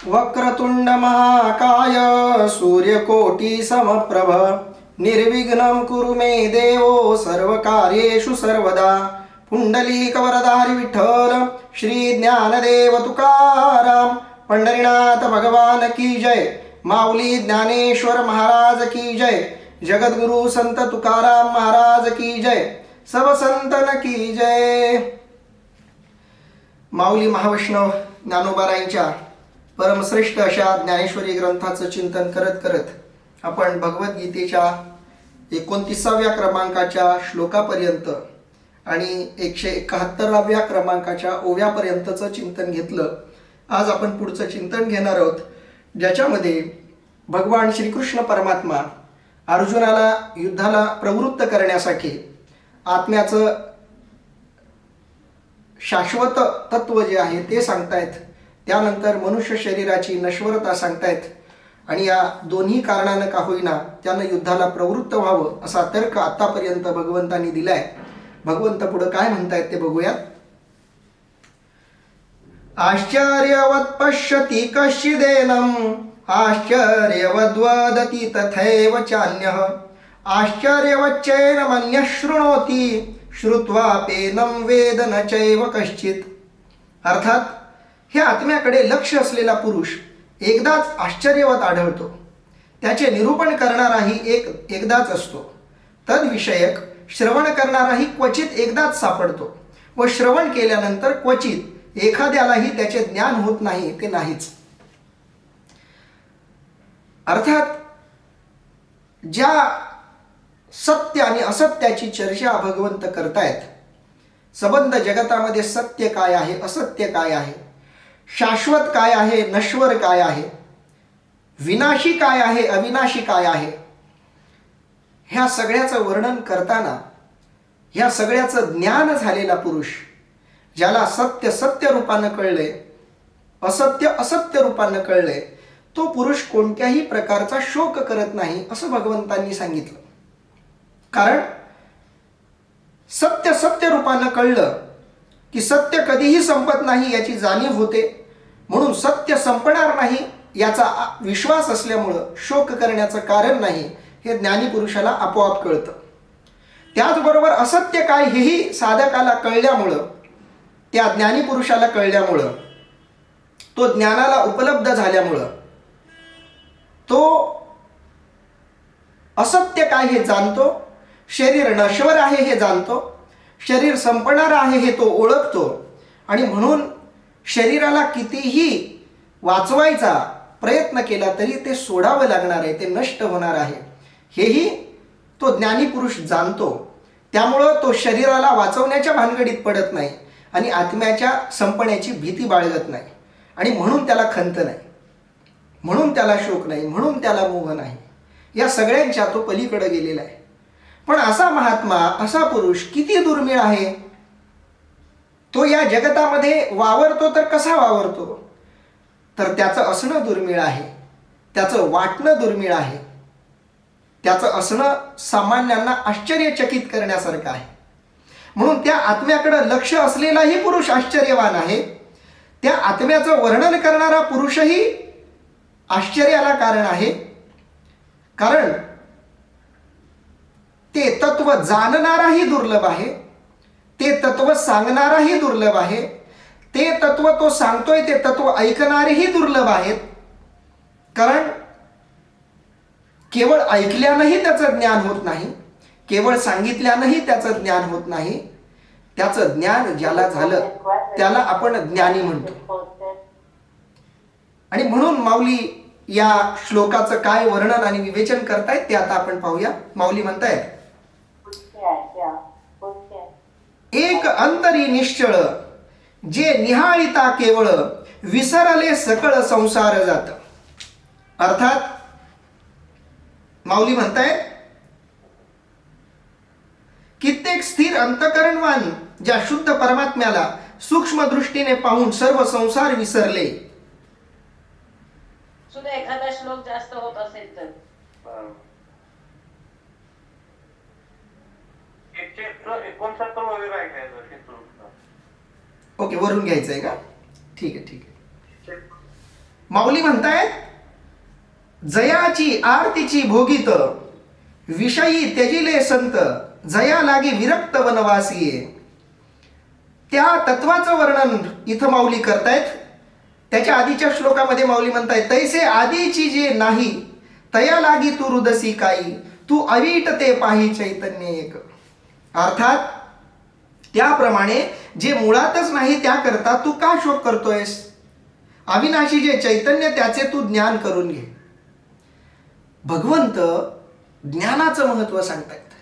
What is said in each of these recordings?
वक्रतुंड महाकाय सूर्यकोटि समप्रभ निर्विघ्नं कुरु मे देवो सर्वकार्येषु सर्वदा. पुंडलीकवरधारी विठ्ठल श्री ज्ञानदेव तुकाराम. पंढरीनाथ भगवान की जय. माऊली ज्ञानेश्वर महाराज की जय. जगद्गुरु संत तुकाराम महाराज की जय. सब संतन की जय. माऊली महावैष्णव ज्ञानोबारायांच्या परमश्रेष्ठ अशा ज्ञानेश्वरी ग्रंथाचं चिंतन करत करत आपण भगवद्गीतेच्या 29व्या क्रमांकाच्या श्लोकापर्यंत आणि 171व्या क्रमांकाच्या ओव्यापर्यंतचं चिंतन घेतलं. आज आपण पुढचं चिंतन घेणार आहोत, ज्याच्यामध्ये भगवान श्रीकृष्ण परमात्मा अर्जुनाला युद्धाला प्रवृत्त करण्यासाठी आत्म्याचं शाश्वत तत्व जे आहे ते सांगतायत. त्यानंतर मनुष्य शरीराची नश्वरता सांगतायत आणि या दोन्ही कारणानं का होईना त्यानं युद्धाला प्रवृत्त व्हावं असा तर्क आतापर्यंत भगवंतांनी दिलाय. भगवंत पुढे काय म्हणतायत ते बघूयात. आश्चर्यवत् पश्यति कश्चिदेनम् आश्चर्यवद्वदति तथैव चान्यः आश्चर्यवच्चैनमन्यः शृणोति श्रुत्वापेनं वेद न चैव कश्चित्. अर्थात हे आत्म्याकडे लक्ष असलेला पुरुष एकदाच आश्चर्यवत आढळतो. त्याचे निरूपण करणाराही एकदाच असतो. तद्विषयक श्रवण करणाराही क्वचित एकदाच सापडतो व श्रवण केल्यानंतर क्वचित एखाद्यालाही त्याचे ज्ञान होत नाही ते नाहीच. अर्थात ज्या सत्य आणि असत्याची चर्चा भगवंत करतायत, संबंध जगतामध्ये सत्य काय आहे, असत्य काय आहे, शाश्वत काय आहे, नश्वर काय आहे, विनाशी काय आहे, अविनाशी काय आहे, ह्या सगळ्याचं वर्णन करताना ह्या सगळ्याचं ज्ञान झालेला पुरुष, ज्याला सत्य सत्य रूपानं कळले, असत्य असत्य रूपानं कळले, तो पुरुष कोणत्याही प्रकारचा शोक करत नाही असं भगवंतांनी सांगितलं. कारण सत्य सत्य रूपानं कळलं की सत्य कधीही संपत नाही याची जाणीव होते. म्हणून सत्य संपणार नाही याचा विश्वास असल्यामुळं शोक करण्याचं कारण नाही हे ज्ञानी पुरुषाला आपोआप कळतं. त्याचबरोबर असत्य काय हेही साधकाला कळल्यामुळं, त्या ज्ञानी पुरुषाला कळल्यामुळं, तो ज्ञानाला उपलब्ध झाल्यामुळं तो असत्य काय हे जाणतो, शरीर नश्वर आहे हे जाणतो, शरीर संपणार आहे हे तो ओळखतो आणि म्हणून शरीराला कितीही वाचवायचा प्रयत्न केला तरी ते सोडावं लागणार आहे, ते नष्ट होणार आहे हेही तो ज्ञानी पुरुष जाणतो. त्यामुळं तो शरीराला वाचवण्याच्या भानगडीत पडत नाही आणि आत्म्याच्या संपण्याची भीती बाळगत नाही आणि म्हणून त्याला खंत नाही, म्हणून त्याला शोक नाही, म्हणून त्याला मोह नाही. या सगळ्यांच्या तो पलीकडे गेलेला आहे. पण असा महात्मा, असा पुरुष किती दुर्मिळ आहे. तो या जगतामध्ये वावरतो तर कसा वावरतो, तर त्याचं असणं दुर्मिळ आहे, त्याचं वाटणं दुर्मिळ आहे, त्याचं असणं सामान्यांना आश्चर्यचकित करण्यासारखं आहे. म्हणून त्या आत्म्याकडे लक्ष असलेलाही पुरुष आश्चर्यवान आहे. त्या आत्म्याचं वर्णन करणारा पुरुषही आश्चर्याला कारण आहे. कारण ते तत्व जाणणाराही दुर्लभ आहे, ते तत्व सांगणाराही दुर्लभ आहे, ते तत्व तो सांगतोय ते तत्व ऐकणारेही दुर्लभ आहेत. कारण केवळ ऐकल्यानंही त्याचं ज्ञान होत नाही, केवळ सांगितल्यानंही त्याचं ज्ञान होत नाही. त्याचं ज्ञान ज्याला झालं त्याला आपण ज्ञानी म्हणतो. आणि म्हणून माऊली या श्लोकाचं काय वर्णन आणि विवेचन करतायत ते आता आपण पाहूया. माऊली म्हणतायत, एक अंतरी निश्चळ जे निहाळिता केवळ विसरले सकळ संसार जात. अर्थात माऊली म्हणतायत, कित्येक स्थिर अंतकरणवान ज्या शुद्ध परमात्म्याला सूक्ष्म दृष्टीने पाहून सर्व संसार विसरले. सुद्धा एखादा श्लोक जास्त होत असेल तर ओके, वरून घ्यायचं आहे का? ठीक आहे ठीक आहे. माऊली म्हणतायत, जयाची आरतीची भोगीत विषयी त्यजिले संत, जया लागी विरक्त वनवासीये. त्या तत्वाचं वर्णन इथं माऊली करतायत. त्याच्या आधीच्या श्लोकामध्ये माऊली म्हणतायत, तैसे आधीची जे नाही तया लागी तू रुदसी काही, तू अवीट ते पाही चैतन्य एक. अर्थात त्याप्रमाणे जे मुळातच नाही त्याकरता तू का शोक करतोयस? अविनाशी जे चैतन्य त्याचे तू ज्ञान करून घे. भगवंत ज्ञानाचं महत्व सांगतायत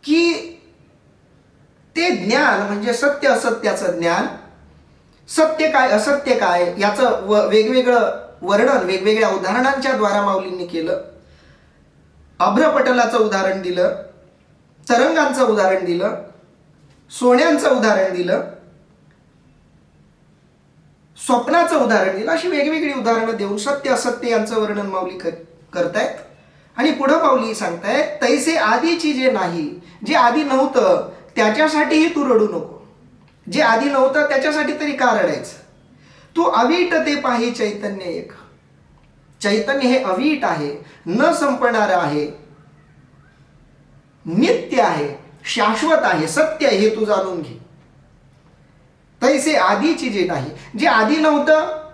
की ते ज्ञान म्हणजे सत्य असत्याचं ज्ञान, सत्य काय असत्य काय याचं वेगवेगळं वर्णन वेगवेगळ्या उदाहरणांच्या द्वारा माऊलींनी केलं. अभ्रपटलाचं उदाहरण दिलं, तरंगांचं उदाहरण दिलं, सोन्यांचं उदाहरण दिलं, स्वप्नाचं उदाहरण दिलं. अशी वेगवेगळी उदाहरणं देऊन सत्य असत्य यांचं वर्णन माऊली करतायत. आणि पुढं माऊली सांगतायत, तैसे आधीची जे नाही, जे आधी नव्हतं त्याच्यासाठीही तू रडू नको. जे आधी नव्हतं त्याच्यासाठी तरी का रडायचं? तू अवीट ते पाही चैतन्य एक. चैतन्य हे अवीट आहे, न संपणार आहे, नित्य आहे, शाश्वत आहे, सत्य आहे, हे तू जाणून घे. तैसे आधीची जे नाही, जे आधी नव्हतं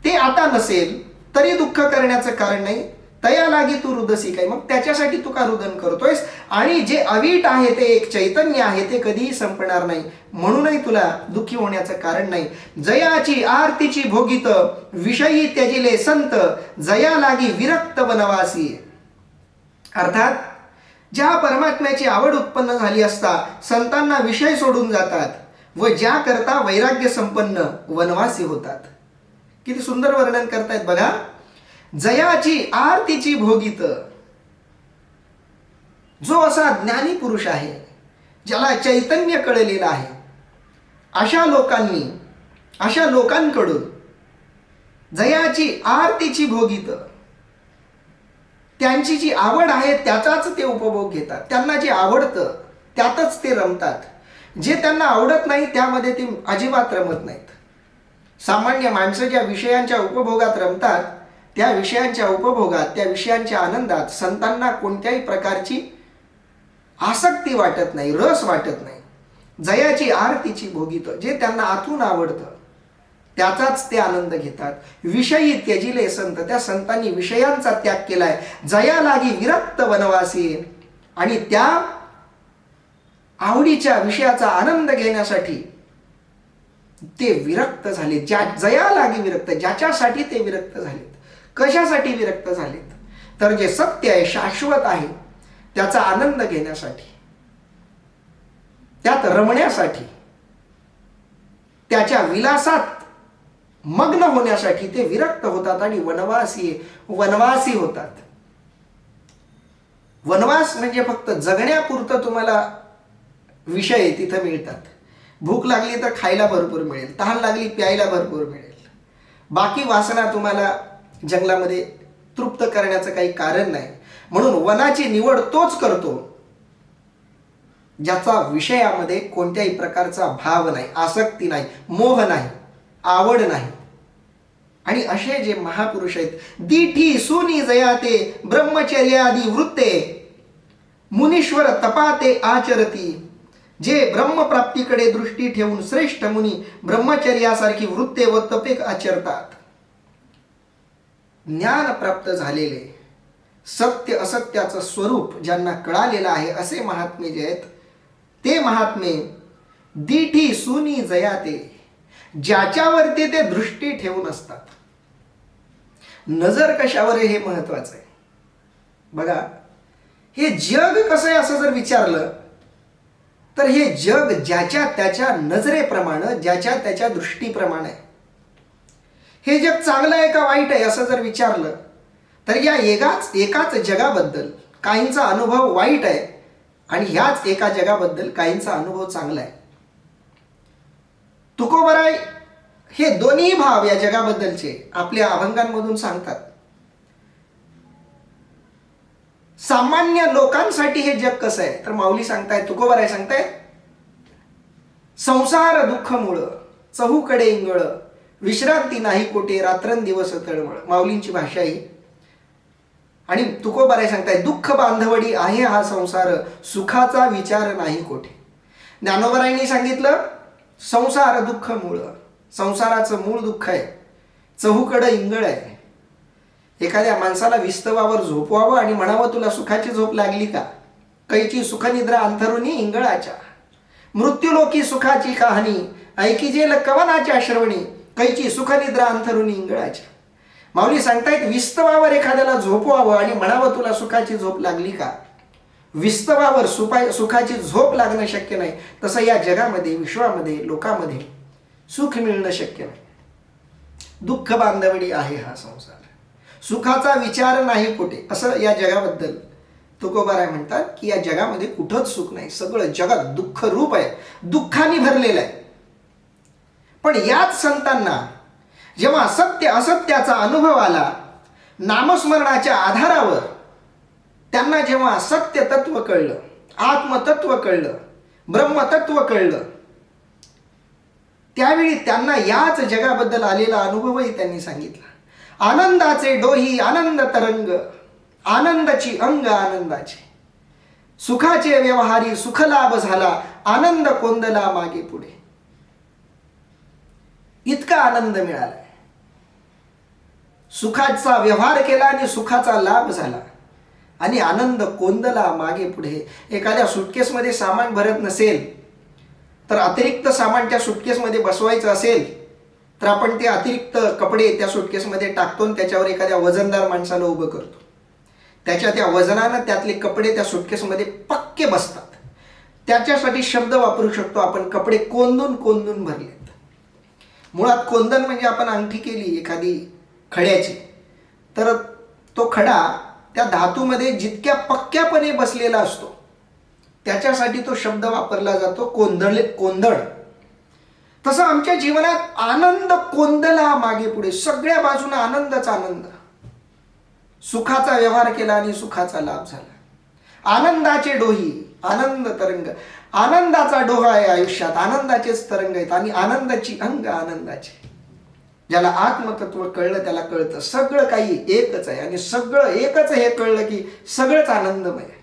ते आता नसेल तरी दुःख करण्याचं कारण नाही. तया लागी तू रुदसी काय, मग त्याच्यासाठी तू का रुदन करतोयस? आणि जे अवीट आहे ते एक चैतन्य आहे, ते कधीही संपणार नाही, म्हणूनही तुला दुःखी होण्याचं कारण नाही. जयाची आरतीची भोगीत विषयी त्यजिले संत, जया लागी विरक्त वनवासी. अर्थात ज्या परमात्म्याची आवड उत्पन्न झाली असता संतांना विषय सोडून जातात व ज्या करता वैराग्य संपन्न वनवासी होतात. किती सुंदर वर्णन करतायत बघा. जयाची आरतीची भोगीत, जो असा ज्ञानी पुरुष आहे, ज्याला चैतन्य कळलेलं आहे, अशा लोकांकडून जयाची आरतीची भोगीत, त्यांची जी आवड आहे त्याचाच ते उपभोग घेतात. त्यांना जे आवडतं त्यातच ते रमतात. जे त्यांना आवडत नाही त्यामध्ये ते अजिबात रमत नाहीत. सामान्य माणसं ज्या विषयांच्या उपभोगात रमतात त्या विषयांच्या उपभोगात, त्या विषयांच्या आनंदात संतांना कोणत्याही प्रकारची आसक्ती वाटत नाही, रस वाटत नाही. जयाची आरतीची भोगीत, जे त्यांना आतून आवडतं त्याचाच ते आनंद घेतात. विषयी त्यजिले संत, त्या संतांनी विषयांचा त्याग केलाय. जया लागी विरक्त वनवासी, आणि त्या आवडीच्या विषयाचा आनंद घेण्यासाठी ते विरक्त झाले. जया लागी विरक्त, ज्याच्यासाठी ते विरक्त झालेत. कशासाठी विरक्त झालेत? तर जे सत्य आहे, शाश्वत आहे, त्याचा आनंद घेण्यासाठी, त्यात रमण्यासाठी, त्याच्या विलासात मग्न होण्यासाठी ते विरक्त होतात आणि वनवासी होतात. वनवास म्हणजे फक्त जगण्यापुरतं तुम्हाला विषय तिथं मिळतात. भूक लागली तर खायला भरपूर मिळेल, तहान लागली प्यायला भरपूर मिळेल. बाकी वासना तुम्हाला जंगलामध्ये तृप्त करण्याचं काही कारण नाही. म्हणून वनाची निवड तोच करतो ज्याचा विषयामध्ये कोणत्याही प्रकारचा भाव नाही, आसक्ती नाही, मोह नाही, आवड नाही. आणि असे जे महापुरुष आहेत, दीठी सुनी जयाते ब्रह्मचर्यादी वृत्ते, मुनीश्वर तपाते आचरती, जे ब्रह्मप्राप्तीकडे दृष्टी ठेवून श्रेष्ठ मुनी ब्रह्मचर्यासारखी वृत्ते व तपे आचरतात. ज्ञान प्राप्त झालेले, सत्य असत्याचं स्वरूप ज्यांना कळालेलं आहे असे महात्मे जे आहेत, ते महात्मे दीठी सुनी जयाते, ज्याच्यावरती ते दृष्टी ठेवून असतात. नजर कशावर आहे हे महत्वाचं आहे. बघा, हे जग कसं आहे असं जर विचारलं तर हे जग ज्याच्या त्याच्या नजरेप्रमाणे, ज्याच्या त्याच्या दृष्टीप्रमाणे आहे. हे जग चांगलं आहे का वाईट आहे असं जर विचारलं तर या एकाच जगाबद्दल काहींचा अनुभव वाईट आहे आणि ह्याच एका जगाबद्दल काहींचा अनुभव चांगला आहे. तुकोबराय हे दोन्ही भाव या जगाबद्दलचे आपल्या अभंगांमधून सांगतात. सामान्य लोकांसाठी हे जग कसं आहे तर माऊली सांगतायत, तुकोबराय सांगतायत, संसार दुःख मूळ चहूकडे इंगळ, विश्रांती नाही कोठे रात्रंदिवस तळमळ. माऊलींची भाषा ही. आणि तुकोबाराय सांगताय दुःख बांधवडी आहे हा संसार, सुखाचा विचार नाही कोठे. ज्ञानोबारायांनी सांगितलं संसार दुःख मूळ. संसाराचं मूळ दुःख आहे, चहूकडं इंगळ आहे. एखाद्या माणसाला विस्तवावर झोपवावं आणि म्हणावं तुला सुखाची झोप लागली का? कैची सुखनिद्रा अंथरुणी इंगळाच्या. मृत्यूलोकी सुखाची कहाणी ऐकिजेल कवनाच्या श्रवणी, कैची सुखनिद्रा अंथरुणी इंगळाच्या. माऊली सांगतायत विस्तवावर एखाद्याला झोपवावं आणि म्हणावं तुला सुखाची झोप लागली का? विस्तवावर सुखाची झोप लागणं शक्य नाही, तसं या जगामध्ये, विश्वामध्ये, लोकामध्ये सुख मिळणं शक्य नाही. दुःख बांधवडी आहे हा संसार, सुखाचा विचार नाही कुठे. असं या जगाबद्दल तुकोबाराय म्हणतात की या जगामध्ये कुठंच सुख नाही, सगळं जगात दुःख रूप आहे, दुःखाने भरलेलं आहे. पण याच संतांना जेव्हा सत्य असत्याचा अनुभव आला, नामस्मरणाच्या आधारावर त्यांना जेव्हा सत्य तत्व कळलं, आत्मतत्व कळलं, ब्रह्मतत्व कळलं, त्यावेळी त्यांना याच जगाबद्दल आलेला अनुभवही त्यांनी सांगितला. आनंदाचे डोही आनंद तरंग, आनंदाची अंग आनंदाचे, सुखाचे व्यवहारी सुखलाभ झाला, आनंद कोंदला मागे पुढे. इतका आनंद मिळाला, सुखाचा व्यवहार केला आणि सुखाचा लाभ झाला आणि आनंद कोंदला मागे पुढे. एखाद्या सुटकेसमध्ये सामान भरत नसेल तर अतिरिक्त सामान त्या सुटकेसमध्ये बसवायचं असेल तर आपण ते अतिरिक्त कपडे त्या सुटकेसमध्ये टाकतो आणि त्याच्यावर एखाद्या वजनदार माणसाला उभं करतो. त्या वजनानं त्यातले कपडे त्या सुटकेसमध्ये पक्के बसतात. त्याच्यासाठी शब्द वापरू शकतो आपण, कपडे कोंदून कोंदून भरलेत. मुळात कोंदण म्हणजे आपण अंगठी केली एखादी खड्याची, तर तो खडा त्या धातूमध्ये जितक्या पक्क्यापणे बसलेला असतो त्याच्यासाठी तो शब्द वापरला जातो कोंदण. तसं आमच्या जीवनात आनंद कोंदला मागे पुढे, सगळ्या बाजूने आनंदच आनंद. सुखाचा व्यवहार केला आणि सुखाचा लाभ झाला. आनंदाचे डोही आनंद तरंग, आनंदाचा डोहा आहे आयुष्यात, आनंदाचेच तरंग आहेत आणि आनंदाची अंग आनंदाचे. ज्याला आत्मतत्व कळलं त्याला कळतं सगळं काही एकच आहे आणि सगळं एकच हे कळलं की सगळंच आनंदमय आहे.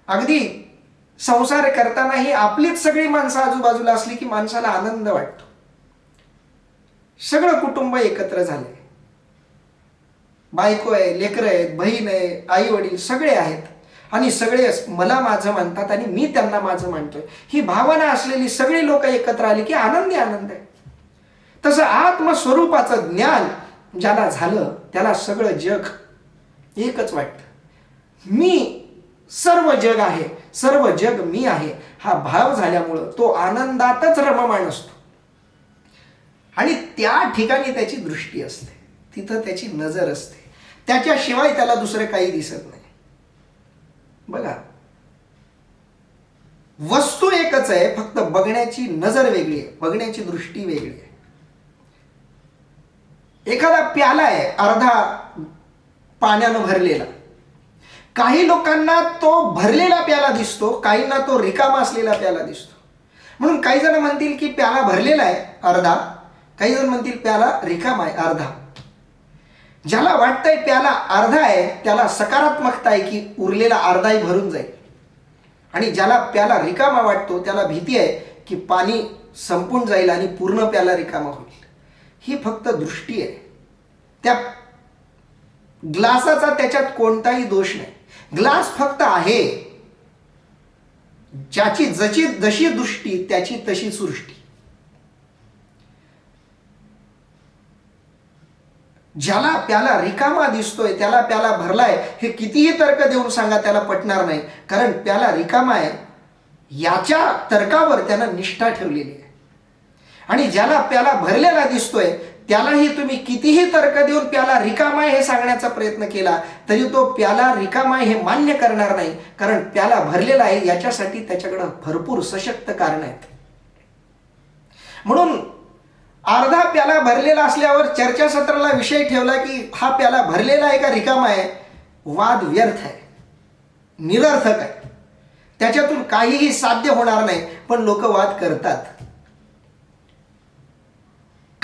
अगदी संसार करतानाही आपलीच सगळी माणसं आजूबाजूला असली की माणसाला आनंद वाटतो. सगळं कुटुंब एकत्र झाले, बायको आहे, लेकरं आहेत, बहीण आहे, आई वडील सगळे आहेत आणि सगळे मला माझं म्हणतात आणि मी त्यांना माझं म्हणतोय. ही भावना असलेली सगळी लोक एकत्र आली की आनंदी आनंद आहे. तसं आत्मस्वरूपाचं ज्ञान ज्याला झालं त्याला सगळं जग एकच वाटतं. मी सर्व जग आहे, सर्व जग मी आहे, हा भाव झाल्यामुळं तो आनंदातच रममाण असतो आणि त्या ठिकाणी त्याची दृष्टी असते, तिथं त्याची नजर असते, त्याच्याशिवाय त्याला दुसरं काही दिसत नाही. बघा, वस्तू एकच आहे, फक्त बघण्याची नजर वेगळी आहे, बघण्याची दृष्टी वेगळी आहे. एखादा प्याला आहे अर्धा पाण्यानं भरलेला, काही लोकांना तो भरलेला प्याला दिसतो, काहींना तो रिकामा असलेला प्याला दिसतो. म्हणून काही जण म्हणतील की प्याला भरलेला आहे अर्धा, काही जण म्हणतील प्याला रिकामा आहे अर्धा. ज्याला वाटतंय प्याला अर्धा आहे त्याला सकारात्मकता आहे की उरलेला अर्धाही भरून जाईल, आणि ज्याला प्याला रिकामा वाटतो त्याला भीती आहे की पाणी संपून जाईल आणि पूर्ण प्याला रिकामा होईल. ही फक्त दृष्टी आहे. त्या ग्लासाचा त्याच्यात कोणताही दोष नाही. ग्लास फक्त आहे, ज्याची जशी दृष्टी त्याची तशी सृष्टी. ज्याला प्याला रिकामा दिसतोय त्याला प्याला भरलाय हे कितीही तर्क देऊन सांगा त्याला पटणार नाही, कारण प्याला रिकामा आहे याच्या तर्कावर त्यानं निष्ठा ठेवलेली आहे. आणि ज्याला प्याला भरलेला दिसतोय त्यालाही तुम्ही कितीही तर्क देऊन प्याला रिकामा आहे हे सांगण्याचा प्रयत्न केला तरी तो प्याला रिकामा आहे हे मान्य करणार नाही, कारण प्याला भरलेला आहे याच्यासाठी त्याच्याकडे भरपूर सशक्त कारण आहेत. म्हणून अर्धा प्याला भरलेला असल्यावर चर्चासत्राला विषय ठेवला की हा प्याला भरलेला आहे का रिकामा आहे, वाद व्यर्थ आहे, निरर्थक आहे, त्याच्यातून काहीही साध्य होणार नाही, पण लोक वाद करतात.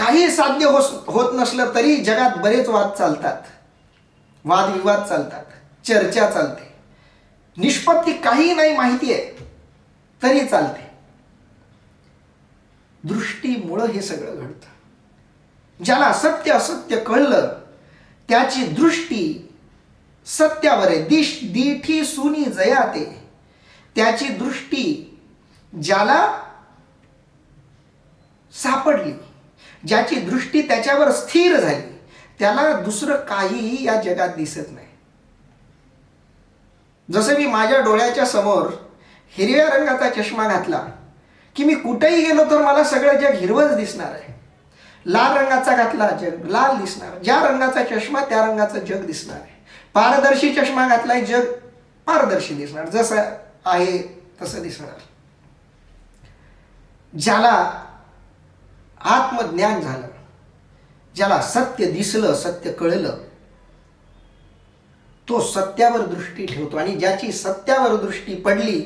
काही साध्य होत नसलं तरी जगात बरेच वाद चालतात, वादविवाद चालतात, चर्चा चालते, निष्पत्ती काही नाही माहिती आहे तरी चालते. दृष्टीमुळं हे सगळं घडतं. ज्याला सत्य असत्य कळलं त्याची दृष्टी सत्यावर आहे. दिठी सुनी जयाते, त्याची दृष्टी ज्याला सापडली, ज्याची दृष्टी त्याच्यावर स्थिर झाली, त्याला दुसरं काहीही या जगात दिसत नाही. जसं मी माझ्या डोळ्याच्या समोर हिरव्या रंगाचा चष्मा घातला की मी कुठेही गेलो तर मला सगळं जग हिरवंच दिसणार आहे. लाल रंगाचा घातला जग लाल दिसणार, ज्या रंगाचा चष्मा त्या रंगाचं जग दिसणार आहे. पारदर्शी चष्मा घातलाय जग पारदर्शी दिसणार, जसं आहे तसं दिसणार. ज्याला आत्मज्ञान झालं, ज्याला सत्य दिसलं, सत्य कळलं, तो सत्यावर दृष्टी ठेवतो. आणि ज्याची सत्यावर दृष्टी पडली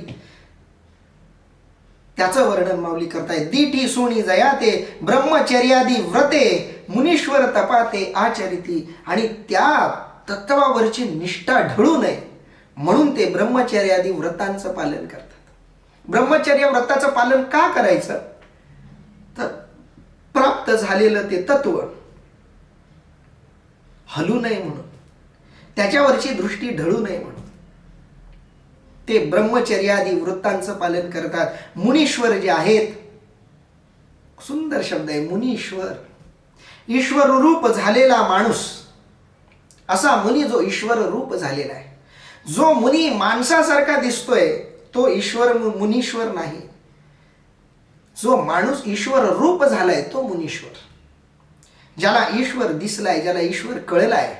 त्याचं वर्णन माऊली करताय. दिठी सोनी जयाते ब्रह्मचर्यादी व्रते मुनीश्वर तपाते आचरिती. आणि त्या तत्वावरची निष्ठा ढळू नये म्हणून ते ब्रह्मचर्यादी व्रतांचं पालन करतात. ब्रह्मचर्य व्रताचं पालन का करायचं? तर प्राप्त झालेलं ते तत्व हलू नये म्हणून, त्याच्यावरची दृष्टी ढळू नये म्हणून ते ब्रह्मचर्यादी वृत्तांचं पालन करतात. मुनीश्वर जे आहेत, सुंदर शब्द आहे मुनीश्वर, ईश्वर रूप झालेला माणूस. असा मुनी जो ईश्वर रूप झालेला आहे. जो मुनी माणसासारखा दिसतोय तो ईश्वर मुनीश्वर नाही. जो माणूस ईश्वर रूप झालाय तो मुनीश्वर. ज्याला ईश्वर दिसलाय, ज्याला ईश्वर कळलाय,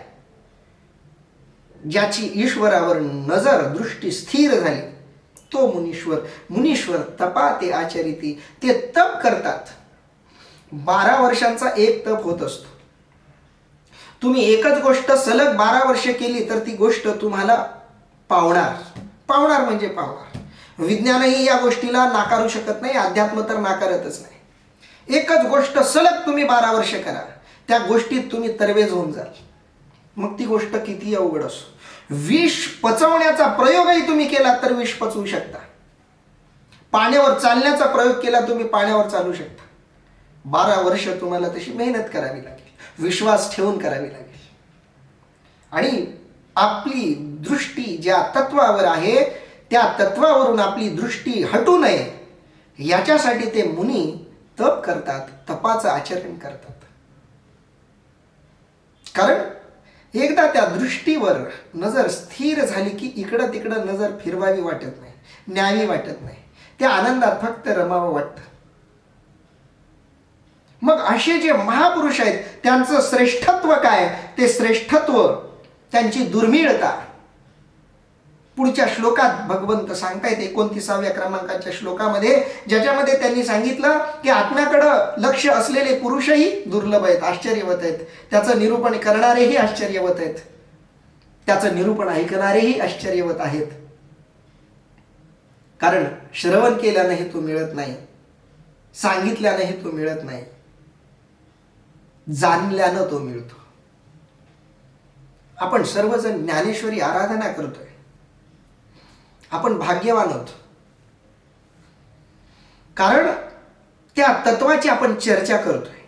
ज्याची ईश्वरावर नजर दृष्टी स्थिर झाली तो मुनीश्वर. मुनीश्वर तपाते आचरिती, ते तप करतात. 12 वर्षांचा एक तप होत असतो. तुम्ही एकच गोष्ट सलग 12 वर्ष केली तर ती गोष्ट तुम्हाला पावणार. पावणार म्हणजे पावणार. विज्ञानही या गोष्टीला नाकारू शकत नाही, अध्यात्म तर नाकारतच नाही. एकच गोष्ट सलग तुम्ही 12 वर्ष करा, त्या गोष्टीत तुम्ही तरवेज होऊन जाल. मग ती गोष्ट किती अवघड असो. विष पचवण्याचा प्रयोगही तुम्ही केला तर विष पचवू शकता. पाण्यावर चालण्याचा प्रयोग केला तुम्ही पाण्यावर चालू शकता. 12 वर्ष तुम्हाला तशी मेहनत करावी लागेल, विश्वास ठेवून करावी लागेल. आणि आपली दृष्टी ज्या तत्वावर आहे त्या तत्वावरून आपली दृष्टी हटू नये याच्यासाठी ते मुनी तप करतात, तपाचं आचरण करतात. कारण एकदा त्या दृष्टीवर नजर स्थिर झाली की इकडं तिकडं नजर फिरवावी वाटत नाही, न्यावी वाटत नाही. त्या आनंदात फक्त रमावं वाटतं. मग असे जे महापुरुष आहेत त्यांचं श्रेष्ठत्व काय? ते श्रेष्ठत्व, त्यांची दुर्मिळता पुढच्या श्लोकात भगवंत सांगतायत 29व्या क्रमांकाच्या श्लोकामध्ये, ज्याच्यामध्ये त्यांनी सांगितलं की आत्म्याकडं लक्ष असलेले पुरुषही दुर्लभ आहेत, आश्चर्यवत आहेत. त्याचं निरूपण करणारेही आश्चर्यवत आहेत, त्याचं निरूपण ऐकणारेही आश्चर्यवत आहेत. कारण श्रवण केल्यानेही तो मिळत नाही, सांगितल्यानेही तो मिळत नाही, जाणल्यानं तो मिळतो. आपण सर्वजण ज्ञानेश्वरी आराधना करतोय, आपण भाग्यवान आहोत. कारण त्या तत्वाची आपण चर्चा करतोय.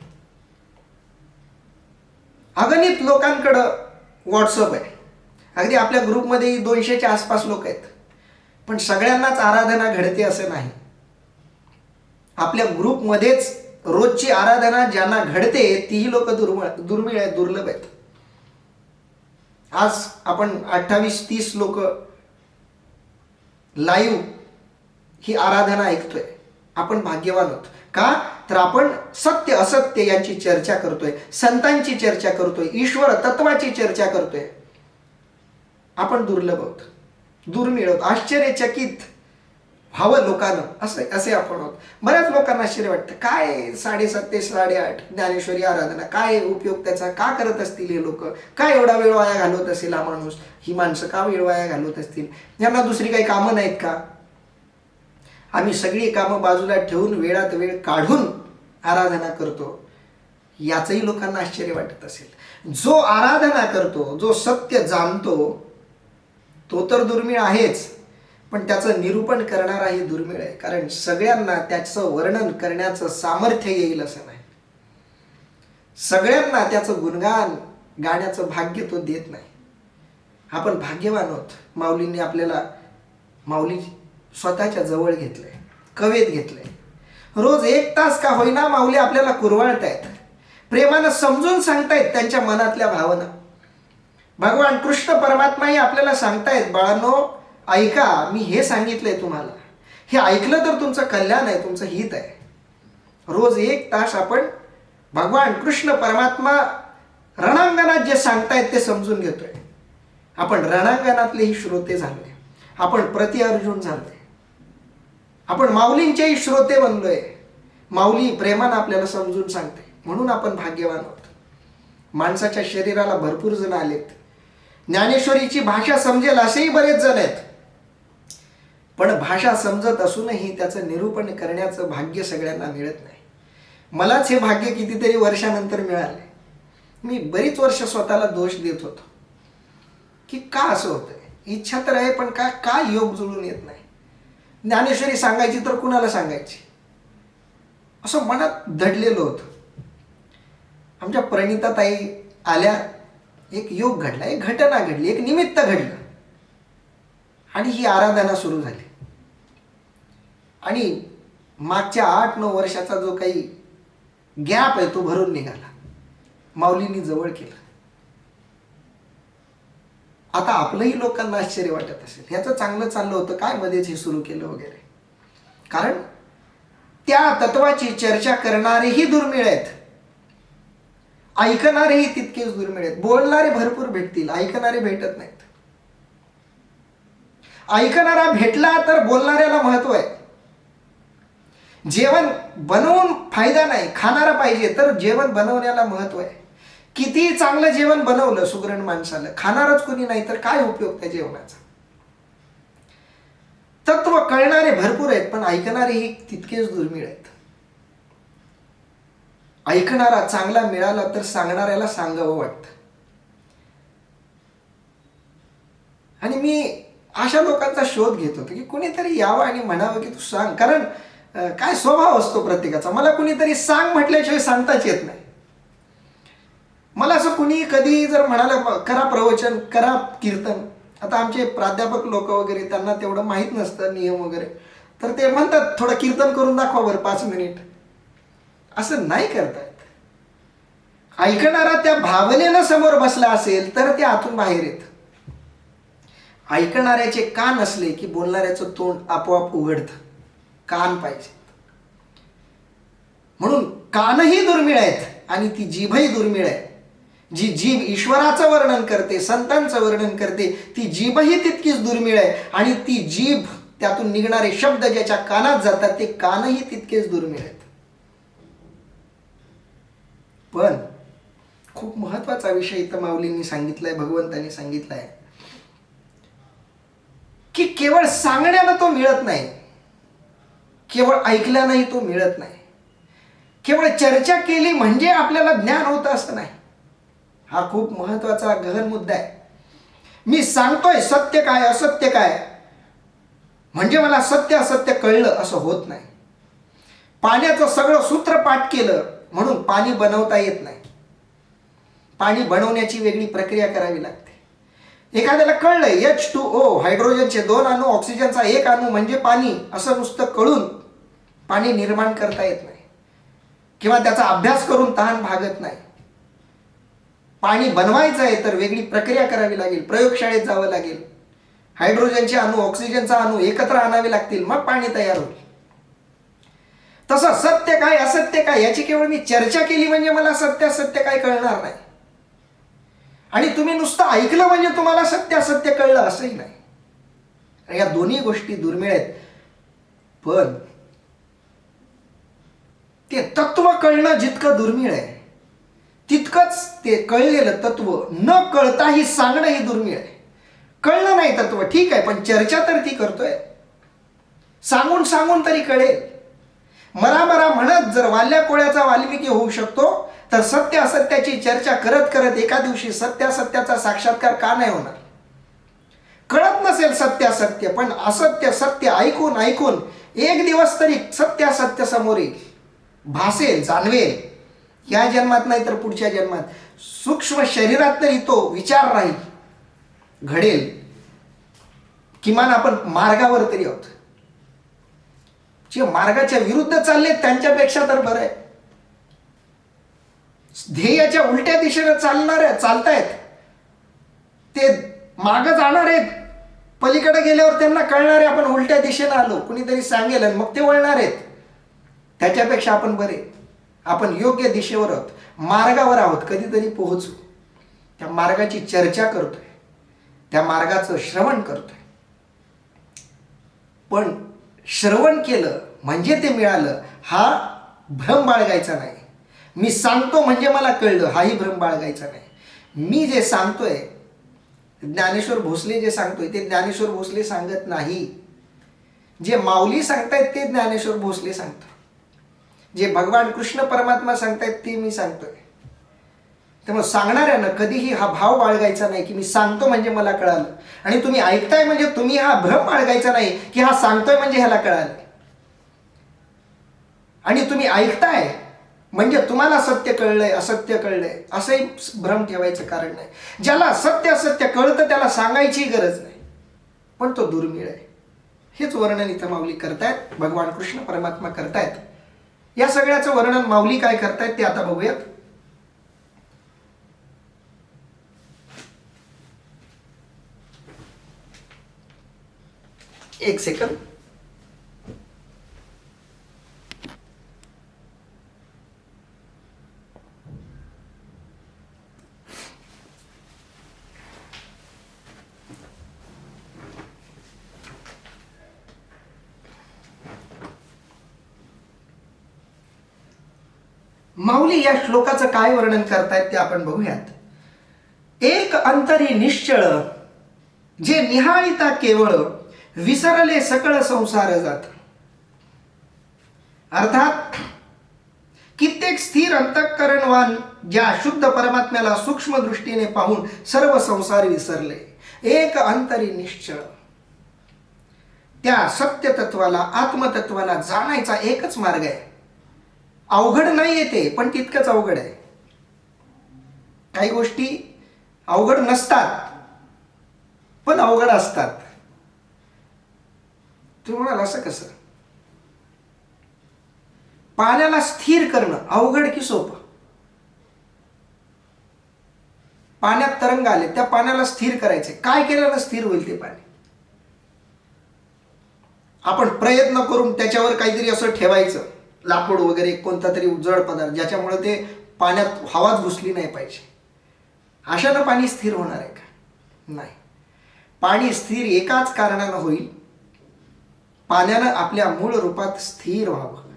अगणित लोकांकडं व्हॉट्सअप आहे, अगदी आपल्या ग्रुपमध्ये 200च्या आसपास लोक आहेत, पण सगळ्यांनाच आराधना घडते असं नाही. आपल्या ग्रुपमध्येच रोजची आराधना ज्यांना घडते तीही लोक दुर्मिळ आहेत, दुर्लभ आहेत. आज आपण 28-30 लोक लाईव्ह ही आराधना ऐकतोय. आपण भाग्यवान आहोत. का? तर आपण सत्य असत्य यांची चर्चा करतोय, संतांची चर्चा करतोय, ईश्वर तत्वाची चर्चा करतोय. आपण दुर्लभ आहोत, दुर्मिळ आहोत, आश्चर्यचकित व्हावं लोकांना असे आपण आहोत. बऱ्याच लोकांना आश्चर्य वाटतं, काय 7:30 ते 8:30 ज्ञानेश्वरी आराधना, काय उपयोग त्याचा, का करत असतील हे लोक, काय एवढा वेळ वाया घालवत असेल हा माणूस, ही माणसं का वेळ वाया घालवत असतील, यांना दुसरी काही कामं नाहीत का? आम्ही सगळी कामं बाजूला ठेवून वेळात वेळ काढून आराधना करतो. याचंही लोकांना आश्चर्य वाटत असेल. जो आराधना करतो, जो सत्य जाणतो, तो तर दुर्मिळ आहेच, पण त्याचं निरूपण करणाराही दुर्मिळ आहे. कारण सगळ्यांना त्याचं वर्णन करण्याचं सामर्थ्य येईल असं नाही. सगळ्यांना त्याचं गुणगान गाण्याचं भाग्य तो देत नाही. आपण भाग्यवान आहोत. माऊलींनी आपल्याला, माऊली स्वतःच्या जवळ घेतलंय, कवेत घेतलंय. रोज 1 तास का होईना माऊली आपल्याला कुरवाळतायत, प्रेमानं समजून सांगतायत त्यांच्या मनातल्या भावना. भगवान कृष्ण परमात्माही आपल्याला सांगतायत, बाळांनो ऐका, मी हे सांगितलंय तुम्हाला, हे ऐकलं तर तुमचं कल्याण आहे, तुमचं हित आहे. रोज 1 तास आपण भगवान कृष्ण परमात्मा रणांगणात जे सांगतायत ते समजून घेतोय. आपण रणांगणातलेही श्रोते झालोय, आपण प्रति अर्जुन झालोय, आपण माऊलींचेही श्रोते बनलोय. माऊली प्रेमानं आपल्याला समजून सांगते, म्हणून आपण भाग्यवान आहोत. माणसाच्या शरीराला भरपूर जण आलेत, ज्ञानेश्वरीची भाषा समजेल असेही बरेच जण आहेत, पण भाषा समजत असूनही त्याचं निरूपण करण्याचं भाग्य सगळ्यांना मिळत नाही. मलाच हे भाग्य कितीतरी वर्षानंतर मिळाले. मी बरीच वर्ष स्वतःला दोष देत होतो की का असं होतंय. इच्छा तर आहे, पण का योग जुळून येत नाही. ज्ञानेश्वरी सांगायची तर कुणाला सांगायची, असं मनात दडलेलं होतं. आमच्या प्रणिताताई आल्या, एक योग घडला, एक घटना घडली, एक निमित्त घडलं आणि ही आराधना सुरू झाली. आणि मागच्या 8-9 वर्षाचा जो काही गॅप आहे तो भरून निघाला. माऊलींनी जवळ केलं. आता आपलंही लोकांना आश्चर्य वाटत असेल, ह्याचं चांगलं चाललं होतं काय मध्येच हे सुरू केलं वगैरे. कारण त्या तत्वाची चर्चा करणारेही दुर्मिळ आहेत, ऐकणारेही तितकेच दुर्मिळ आहेत. बोलणारे भरपूर भेटतील, ऐकणारे भेटत नाहीत. ऐकणारा भेटला तर बोलणाऱ्याला महत्व आहे. जेवण बनवून फायदा नाही, खाणारा पाहिजे, तर जेवण बनवण्याला महत्व आहे. किती चांगलं जेवण बनवलं सुगरण माणसाला, खाणारच कोणी नाही तर काय उपयोग त्या जेवणाचा. तत्व कळणारे भरपूर आहेत, पण ऐकणारेही तितकेच दुर्मिळ आहेत. ऐकणारा चांगला मिळाला तर सांगणाऱ्याला सांगावं वाटतं. आणि मी अशा लोकांचा शोध घेत होतो की कुणीतरी यावं आणि म्हणावं की तू सांग. कारण काय स्वभाव असतो प्रत्येकाचा, मला कुणीतरी सांग म्हटल्याशिवाय सांगताच येत नाही. मला असं कुणी कधी जर म्हणालं करा प्रवचन, करा कीर्तन, आता आमचे प्राध्यापक लोक वगैरे त्यांना तेवढं माहीत नसतं नियम वगैरे, तर ते म्हणतात थोडं कीर्तन करून दाखवा बरं 5 मिनिट. असं नाही करता येत. ऐकणारा त्या भावनेनं समोर बसला असेल तर ते आतून बाहेर येत. ऐकणाऱ्याचे कान असले की बोलणाऱ्याचं तोंड आपोआप उघडतं. कान पाहिजे. म्हणून कानही दुर्मिळ आहेत आणि ती जीभही दुर्मिळ आहे. जी जीभ ईश्वराचं वर्णन करते, संतांचं वर्णन करते, ती जीभही तितकीच दुर्मिळ आहे. आणि ती जीभ, त्यातून निघणारे शब्द ज्याच्या कानात जातात ते कानही तितकेच दुर्मिळ आहेत. पण खूप महत्वाचा विषय इथं माऊलींनी सांगितलाय, भगवंतांनी सांगितलाय की केवळ सांगण्यानं तो मिळत नाही, केवळ ऐकल्यानंही तो मिळत नाही, केवळ चर्चा केली म्हणजे आपल्याला ज्ञान होतं असं नाही. हा खूप महत्वाचा गहन मुद्दा आहे. मी सांगतोय सत्य काय असत्य काय म्हणजे मला सत्य असत्य कळलं असं होत नाही. पाण्याचं सगळं सूत्र पाठ केलं म्हणून पाणी बनवता येत नाही. पाणी बनवण्याची वेगळी प्रक्रिया करावी लागते. एखाद्याला कळलंय H2O, हायड्रोजनचे 2 अणू, ऑक्सिजनचा 1 अणू म्हणजे पाणी, असं नुसतं कळून पाणी निर्माण करता येत नाही किंवा त्याचा अभ्यास करून तहान भागत नाही. पाणी बनवायचं आहे तर वेगळी प्रक्रिया करावी लागेल, प्रयोगशाळेत जावं लागेल, हायड्रोजनचे अणू ऑक्सिजनचा अणू एकत्र आणावे लागतील, मग पाणी तयार होईल. तसं सत्य काय असत्य काय याची केवळ मी चर्चा केली म्हणजे मला सत्य असत्य काय कळणार नाही. आणि तुम्ही नुसतं ऐकलं म्हणजे तुम्हाला सत्य असत्य कळलं असंही नाही. या दोन्ही गोष्टी दुर्मिळ आहेत. पण ते तत्व कळणं जितकं दुर्मिळ आहे तितकंच ते कळलेलं तत्व न कळताही सांगणंही दुर्मिळ आहे. कळलं नाही तत्व ठीक आहे, पण चर्चा तर ती करतोय, सांगून सांगून तरी कळेल. मरा मरा म्हणत जर वाल्या कोळ्याचा वाल्मिकी होऊ शकतो, तर सत्य असत्याची चर्चा करत करत एका दिवशी सत्यासत्याचा साक्षात्कार का नाही होणार? कळत नसेल सत्यासत्य, पण असत्य सत्य ऐकून ऐकून एक दिवस तरी सत्यासत्य समोर येईल, भासेल, जाणवेल. या जन्मात नाही तर पुढच्या जन्मात सूक्ष्म शरीरात तरी तो विचार राहील, घडेल. किमान आपण मार्गावर तरी आहोत. जे मार्गाच्या विरुद्ध चालले त्यांच्यापेक्षा तर बरं आहे. ध्येयाच्या उलट्या दिशेने चालतायत ते मागं जाणार आहेत. पलीकडे गेल्यावर त्यांना कळणार आहे आपण उलट्या दिशेने आलो, कुणीतरी सांगेल आणि मग ते वळणार आहेत. त्याच्यापेक्षा आपण बरे, आपण योग्य दिशेवर आहोत, मार्गावर आहोत, कधीतरी पोहोचू. त्या मार्गाची चर्चा करतोय, त्या मार्गाचं श्रवण करतोय. पण श्रवण केलं म्हणजे ते मिळालं हा भ्रम बाळगायचा नाही. मी सांगतो म्हणजे मला कळलं हाही भ्रम बाळगायचा नाही. मी जे सांगतोय, ज्ञानेश्वर भोसले जे सांगतोय ते ज्ञानेश्वर भोसले सांगत नाही. जे माऊली सांगतायत ते ज्ञानेश्वर भोसले सांगतोय. जे भगवान कृष्ण परमात्मा सांगतायत ते मी सांगतोय. त्यामुळे सांगणाऱ्यानं कधीही हा भाव बाळगायचा नाही की मी सांगतो म्हणजे मला कळालं, आणि तुम्ही ऐकताय म्हणजे तुम्ही हा भ्रम बाळगायचा नाही की हा सांगतोय म्हणजे ह्याला कळालं. आणि तुम्ही ऐकताय म्हणजे तुम्हाला सत्य कळलंय, असत्य कळलंय असंही भ्रम ठेवायचं कारण नाही. ज्याला सत्य असत्य कळतं त्याला सांगायची गरज नाही, पण तो दुर्मिळ आहे. हेच वर्णन इथं माऊली करतायत, भगवान कृष्ण परमात्मा करतायत. या सगळ्याचं वर्णन माऊली काय करतायत ते आता बघूयात. एक सेकंद. माऊली या श्लोकाचं काय वर्णन करतायत ते आपण बघूयात. एक अंतरी निश्चळ जे निहाळिता केवळ विसरले सकळ संसार जात. अर्थात कित्येक स्थिर अंतःकरणवान ज्या शुद्ध परमात्म्याला सूक्ष्म दृष्टीने पाहून सर्व संसार विसरले. एक अंतरी निश्चळ, त्या सत्य तत्वाला, आत्मतत्वाला जाणायचा एकच मार्ग आहे. अवघड नाही येते पण तितकंच अवघड आहे. काही गोष्टी अवघड नसतात पण अवघड असतात. तुम्ही म्हणाल असं कसं? पाण्याला स्थिर करणं अवघड की सोपं? पाण्यात तरंग आले, त्या पाण्याला स्थिर करायचे, काय केल्यानं स्थिर होईल ते पाणी? आपण प्रयत्न करून त्याच्यावर काहीतरी असं ठेवायचं, लाकूड वगैरे कोणता तरी जड पदार्थ ज्याच्यामुळे ते पाण्यात हवाच घुसली नाही पाहिजे. अशानं पाणी स्थिर होणार आहे का? नाही. पाणी स्थिर एकाच कारणानं होईल, पाण्यानं आपल्या मूळ रूपात स्थिर व्हावं.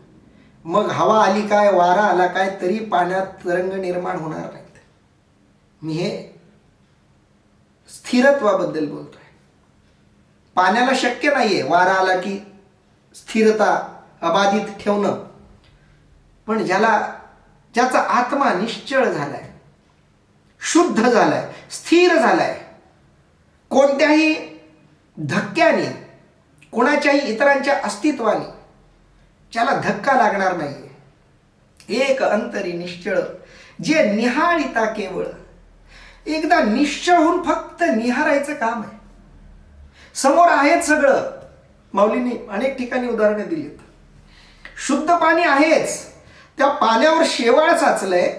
मग हवा आली काय, वारा आला काय, तरी पाण्यात तरंग निर्माण होणार नाहीत. मी हे स्थिरत्वाबद्दल बोलतोय. पाण्याला शक्य नाहीये वारा आला की स्थिरता अबाधित ठेवणं. पण ज्याचा आत्मा निश्चळ झालाय, शुद्ध झालाय, स्थिर झालाय, कोणत्याही धक्क्याने, कोणाच्याही इतरांच्या अस्तित्वाने ज्याला धक्का लागणार नाहीये. एक अंतरी निश्चळ जे निहाळिता केवळ. एकदा निश्चळ होऊन फक्त निहारायचं काम आहे. समोर आहेच सगळं. माऊलींनी अनेक ठिकाणी उदाहरणं दिलीत. शुद्ध पाणी आहेच, त्या पाण्यावर शेवाळ साचलंय,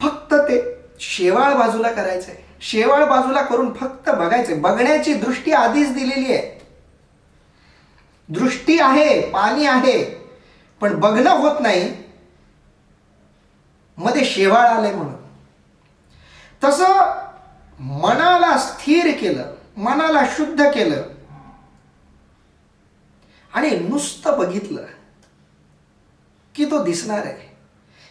फक्त ते शेवाळ बाजूला करायचंय. शेवाळ बाजूला करून फक्त बघायचंय. बघण्याची दृष्टी आधीच दिलेली आहे. दृष्टी आहे, पाणी आहे, पण बघणं होत नाही, मध्ये शेवाळ आलंय म्हणून. तसं मनाला स्थिर केलं, मनाला शुद्ध केलं आणि नुसतं बघितलं की तो दिसणार आहे.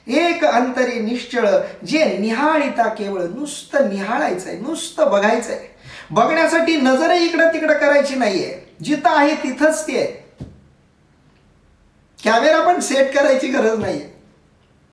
एक अंतरी निश्चळ जे निहाळिता केवळ. नुसतं निहाळायचंय, नुसतं बघायचंय. बघण्यासाठी नजरही इकडं तिकडं करायची नाहीये. जिथं आहे तिथंच ते आहे. कॅमेरा पण सेट करायची गरज नाहीये.